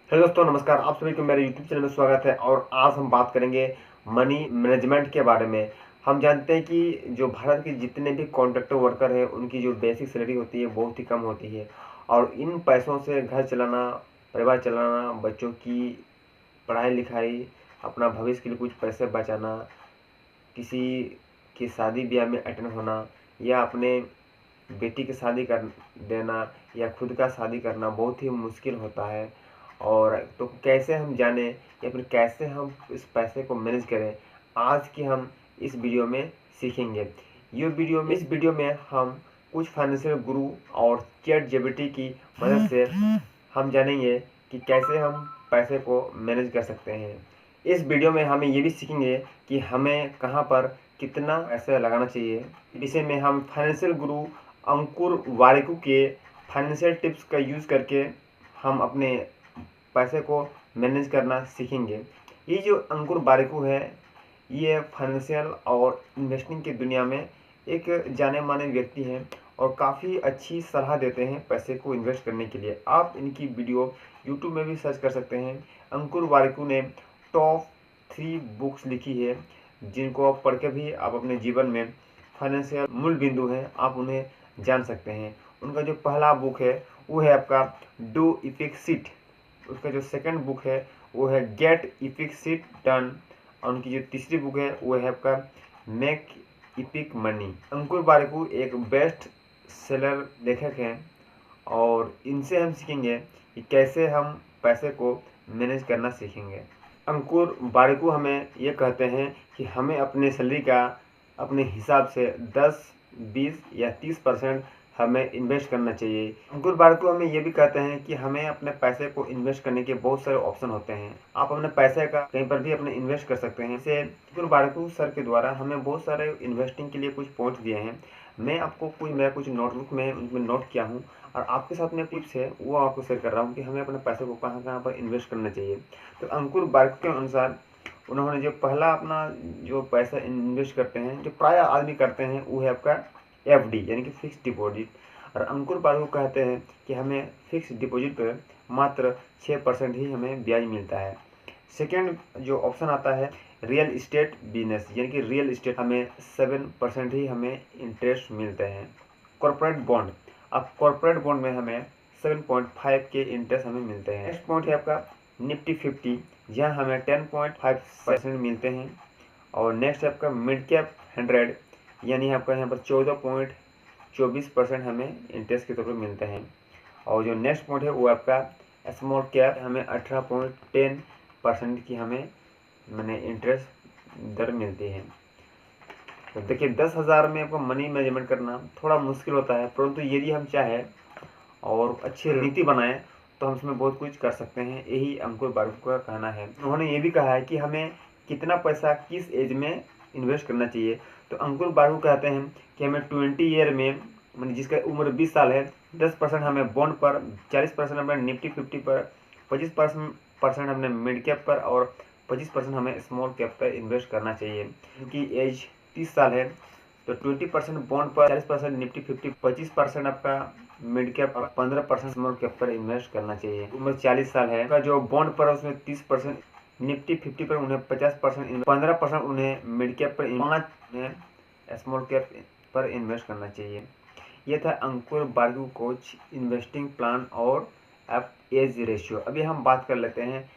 Hello दोस्तों, नमस्कार। आप सभी को मेरे यूट्यूब चैनल में स्वागत है। और आज हम बात करेंगे मनी मैनेजमेंट के बारे में। हम जानते हैं कि जो भारत के जितने भी कॉन्ट्रैक्टर वर्कर हैं उनकी जो बेसिक सैलरी होती है बहुत ही कम होती है। और इन पैसों से घर चलाना, परिवार चलाना, बच्चों की पढ़ाई लिखाई, अपना भविष्य के लिए कुछ पैसे बचाना, किसी की शादी ब्याह में अटेंड होना, या अपने बेटी की शादी कर देना, या खुद का शादी करना बहुत ही मुश्किल होता है। और तो कैसे हम जानें या फिर कैसे हम इस पैसे को मैनेज करें, आज की हम इस वीडियो में सीखेंगे। इस वीडियो में हम कुछ फाइनेंशियल गुरु और चैट जीपीटी की मदद से हम जानेंगे कि कैसे हम पैसे को मैनेज कर सकते हैं। इस वीडियो में हमें ये भी सीखेंगे कि हमें कहाँ पर कितना पैसा लगाना चाहिए। विषय में हम फाइनेंशियल गुरु अंकुर वारिकू के फाइनेंशियल टिप्स का यूज़ करके हम अपने पैसे को मैनेज करना सीखेंगे। ये जो अंकुर वारिकू है, ये फाइनेंशियल और इन्वेस्टिंग की दुनिया में एक जाने माने व्यक्ति हैं और काफ़ी अच्छी सलाह देते हैं पैसे को इन्वेस्ट करने के लिए। आप इनकी वीडियो यूट्यूब में भी सर्च कर सकते हैं। अंकुर वारिकू ने टॉप 3 बुक्स लिखी है, जिनको आप पढ़ के भी आप अपने जीवन में फाइनेंशियल मूल बिंदु हैं आप उन्हें जान सकते हैं। उनका जो पहला बुक है वो है आपका डू इफिक्स इट। उसका जो सेकंड बुक है वो है गेट इपिक इट डन। और उनकी जो तीसरी बुक है वो है आपका मेक इपिक मनी। अंकुर वारिकू एक बेस्ट सेलर लेखक हैं और इनसे हम सीखेंगे कि कैसे हम पैसे को मैनेज करना सीखेंगे। अंकुर वारिकू हमें ये कहते हैं कि हमें अपने सैलरी का अपने हिसाब से 10, 20 या 30% हमें इन्वेस्ट करना चाहिए। अंकुर वारिकू हमें ये भी कहते हैं कि हमें अपने पैसे को इन्वेस्ट करने के बहुत सारे ऑप्शन होते हैं। आप अपने पैसे का कहीं पर भी अपने इन्वेस्ट कर सकते हैं। जैसे अंकुर वारिकू सर के द्वारा हमें बहुत सारे इन्वेस्टिंग के लिए कुछ पॉइंट्स दिए हैं। मैं आपको मेरा कुछ नोटबुक में उनमें नोट किया हूँ और आपके साथ में टिप्स है वो आपको शेयर कर रहा हूँ कि हमें अपने पैसे को कहाँ कहाँ पर इन्वेस्ट करना चाहिए। तो अंकुर वारिकू के अनुसार उन्होंने जो पहला अपना जो पैसा इन्वेस्ट करते हैं, जो प्राय आदमी करते हैं, वो है आपका एफडी यानी कि फिक्स डिपॉजिट। और अंकुर वारिकू कहते हैं कि हमें फिक्स डिपॉजिट पर मात्र 6% ही हमें ब्याज मिलता है। सेकेंड जो ऑप्शन आता है रियल इस्टेट बिजनेस, यानी कि रियल इस्टेट, हमें 7% ही हमें इंटरेस्ट मिलते हैं। कॉर्पोरेट बॉन्ड, अब कॉर्पोरेट बॉन्ड में हमें 7.5 के इंटरेस्ट हमें मिलते हैं। नेक्स्ट पॉइंट है आपका निफ्टी 50, जहाँ हमें 10.5% मिलते हैं। और नेक्स्ट है आपका मिड कैप 100, यानी आपका यहाँ पर 14.24% हमें इंटरेस्ट के तौर पर मिलते हैं। और जो नेक्स्ट पॉइंट है वो आपका स्मॉल कैप, हमें 18.10% की हमें मैंने इंटरेस्ट दर मिलती है। तो देखिए 10,000 में आपको मनी मैनेजमेंट करना थोड़ा मुश्किल होता है, परंतु यदि हम चाहें और अच्छी रणनीति बनाएं तो हम इसमें बहुत कुछ कर सकते हैं। यही अंकुर वारिकू का कहना है। उन्होंने ये भी कहा है कि हमें कितना पैसा किस एज में इन्वेस्ट करना चाहिए। तो अंकुर वारिकू कहते हैं कि हमें 20 ईयर में, मैंने जिसका उम्र 20 साल है, 10% हमें बॉन्ड पर, 40% हमें निफ्टी 50 पर, 25% हमने मिड कैप पर और 25% हमें स्मॉल कैप पर इन्वेस्ट करना चाहिए। उनकी एज 30 साल है तो 20% बॉन्ड पर, 40% निफ्टी 50, 25% आपका मिड कैप और 15% स्मॉल कैप पर इन्वेस्ट करना चाहिए। उम्र 40 साल है, का जो बॉन्ड पर उसमें 30%, निफ्टी 50 पर उन्हें 50%, 15% उन्हें मिड कैप पर, 5 स्मॉल कैप पर इन्वेस्ट करना चाहिए। ये था अंकुर वारिकू कोच इन्वेस्टिंग प्लान और एज रेशियो। अभी हम बात कर लेते हैं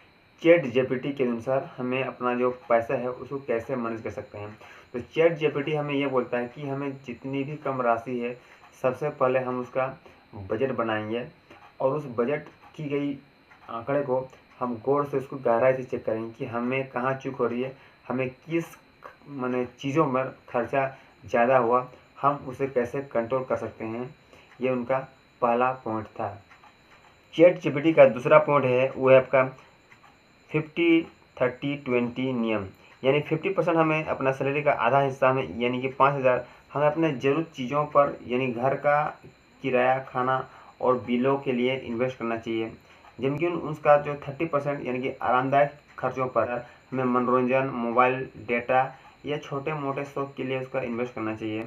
चैट जीपीटी के अनुसार हमें अपना जो पैसा है उसको कैसे मैनेज कर सकते हैं। तो चैट जीपीटी हमें ये बोलता है कि हमें जितनी भी कम राशि है, सबसे पहले हम उसका बजट बनाएंगे और उस बजट की गई आंकड़े को हम गौर से उसको गहराई से चेक करेंगे कि हमें कहाँ चूक हो रही है, हमें किस माने चीज़ों में खर्चा ज़्यादा हुआ, हम उसे कैसे कंट्रोल कर सकते हैं। ये उनका पहला पॉइंट था। चैट जीपीटी का दूसरा पॉइंट है वो है आपका 50-30-20 नियम, यानी 50% हमें अपना सैलरी का आधा हिस्सा हमें, यानी कि 5,000 हमें अपने ज़रूरत चीज़ों पर, यानी घर का किराया, खाना और बिलों के लिए इन्वेस्ट करना चाहिए। जबकि उसका जो 30% यानी कि आरामदायक खर्चों पर, हमें मनोरंजन, मोबाइल डेटा या छोटे मोटे शौक के लिए उसका इन्वेस्ट करना चाहिए।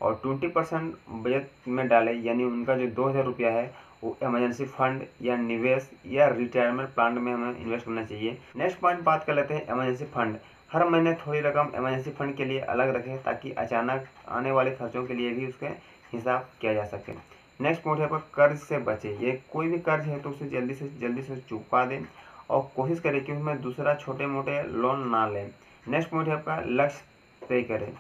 और 20% बजट में डालें, यानी उनका जो 2,000 रुपया है वो इमरजेंसी फंड या निवेश या रिटायरमेंट प्लान में हमें इन्वेस्ट करना चाहिए। नेक्स्ट पॉइंट बात कर लेते हैं इमरजेंसी फंड। हर महीने थोड़ी रकम इमरजेंसी फंड के लिए अलग रखें ताकि अचानक आने वाले खर्चों के लिए भी उसके हिसाब किया जा सके। नेक्स्ट पॉइंट है आपका कर्ज से बचे। ये कोई भी कर्ज है तो उसे जल्दी से चुका दें और कोशिश करें कि उसमें दूसरा छोटे मोटे लोन ना लें। नेक्स्ट पॉइंट है आपका लक्ष्य तय करें।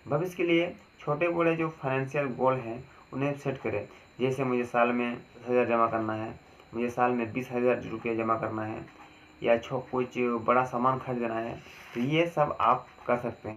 भविष्य के लिए छोटे बड़े जो फाइनेंशियल गोल हैं उन्हें सेट करें। जैसे मुझे साल में 10,000 जमा करना है, मुझे साल में 20,000 रुपये जमा करना है, या कुछ बड़ा सामान खरीदना है, तो ये सब आप कर सकते हैं।